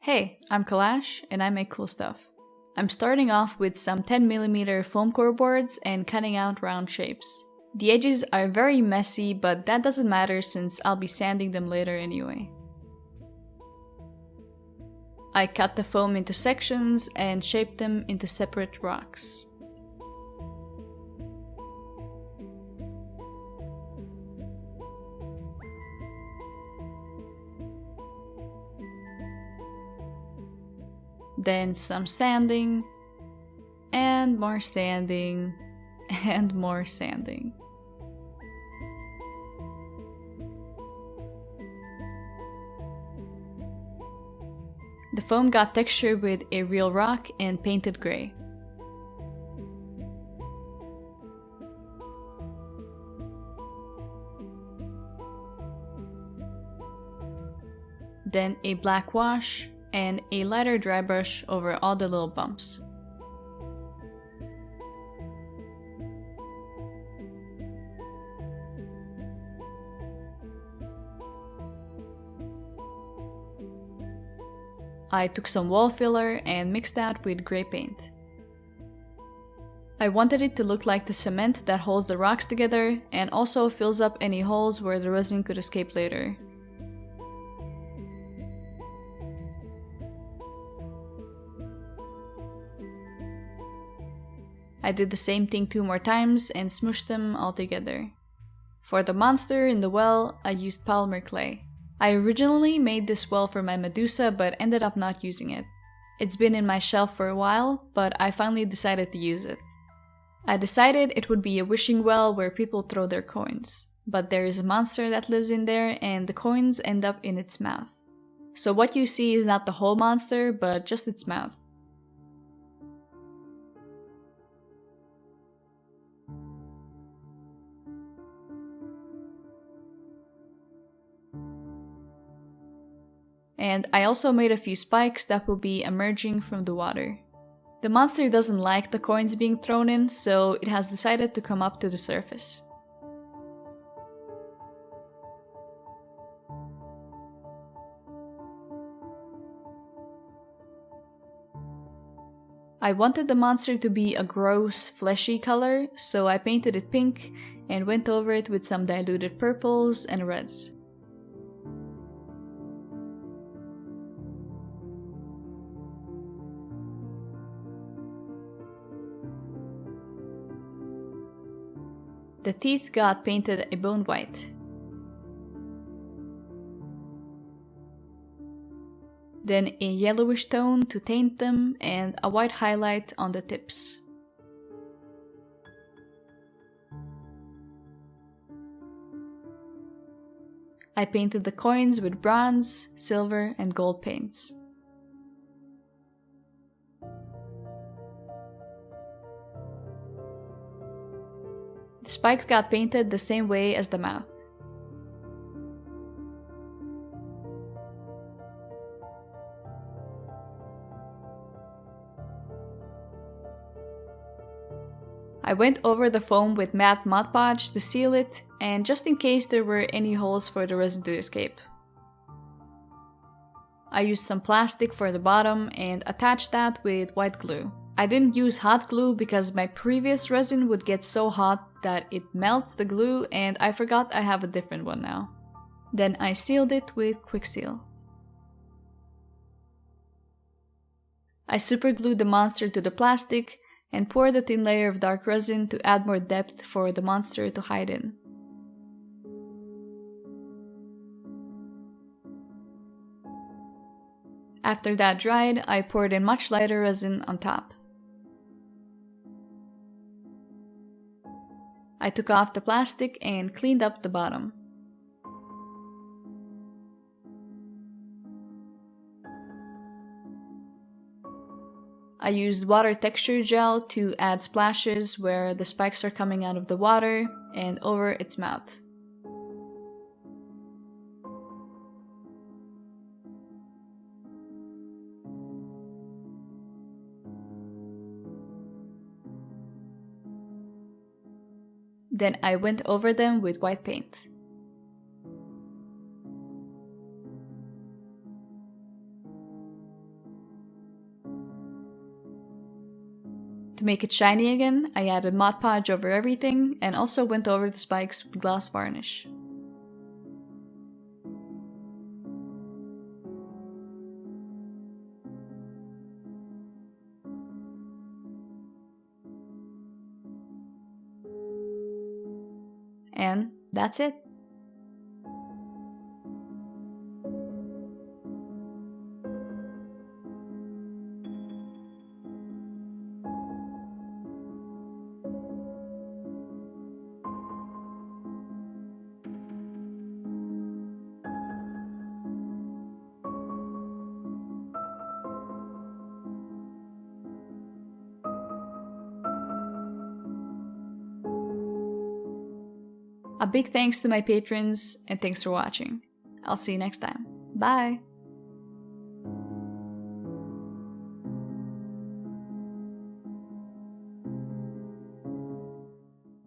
Hey, I'm Kalash and I make cool stuff. I'm starting off with some 10mm foam core boards and cutting out round shapes. The edges are very messy, but that doesn't matter since I'll be sanding them later anyway. I cut the foam into sections and shaped them into separate rocks. Then some sanding, and more sanding, and more sanding. The foam got textured with a real rock and painted gray. Then a black wash and a lighter dry brush over all the little bumps. I took some wall filler and mixed that with gray paint. I wanted it to look like the cement that holds the rocks together and also fills up any holes where the resin could escape later. I did the same thing 2 more times and smooshed them all together. For the monster in the well, I used polymer clay. I originally made this well for my Medusa but ended up not using it. It's been in my shelf for a while, but I finally decided to use it. I decided it would be a wishing well where people throw their coins, but there is a monster that lives in there and the coins end up in its mouth. So what you see is not the whole monster, but just its mouth. And I also made a few spikes that will be emerging from the water. The monster doesn't like the coins being thrown in, so it has decided to come up to the surface. I wanted the monster to be a gross, fleshy color, so I painted it pink and went over it with some diluted purples and reds. The teeth got painted a bone white. Then a yellowish tone to taint them and a white highlight on the tips. I painted the coins with bronze, silver, and gold paints. The spikes got painted the same way as the mouth. I went over the foam with matte Mod Podge to seal it, and just in case there were any holes for the resin to escape. I used some plastic for the bottom and attached that with white glue. I didn't use hot glue because my previous resin would get so hot that it melts the glue, and I forgot I have a different one now. Then I sealed it with Quick Seal. I superglued the monster to the plastic and poured a thin layer of dark resin to add more depth for the monster to hide in. After that dried, I poured in much lighter resin on top. I took off the plastic and cleaned up the bottom. I used water texture gel to add splashes where the spikes are coming out of the water and over its mouth. Then I went over them with white paint. To make it shiny again, I added Mod Podge over everything and also went over the spikes with gloss varnish. And that's it. A big thanks to my patrons, and thanks for watching. I'll see you next time. Bye!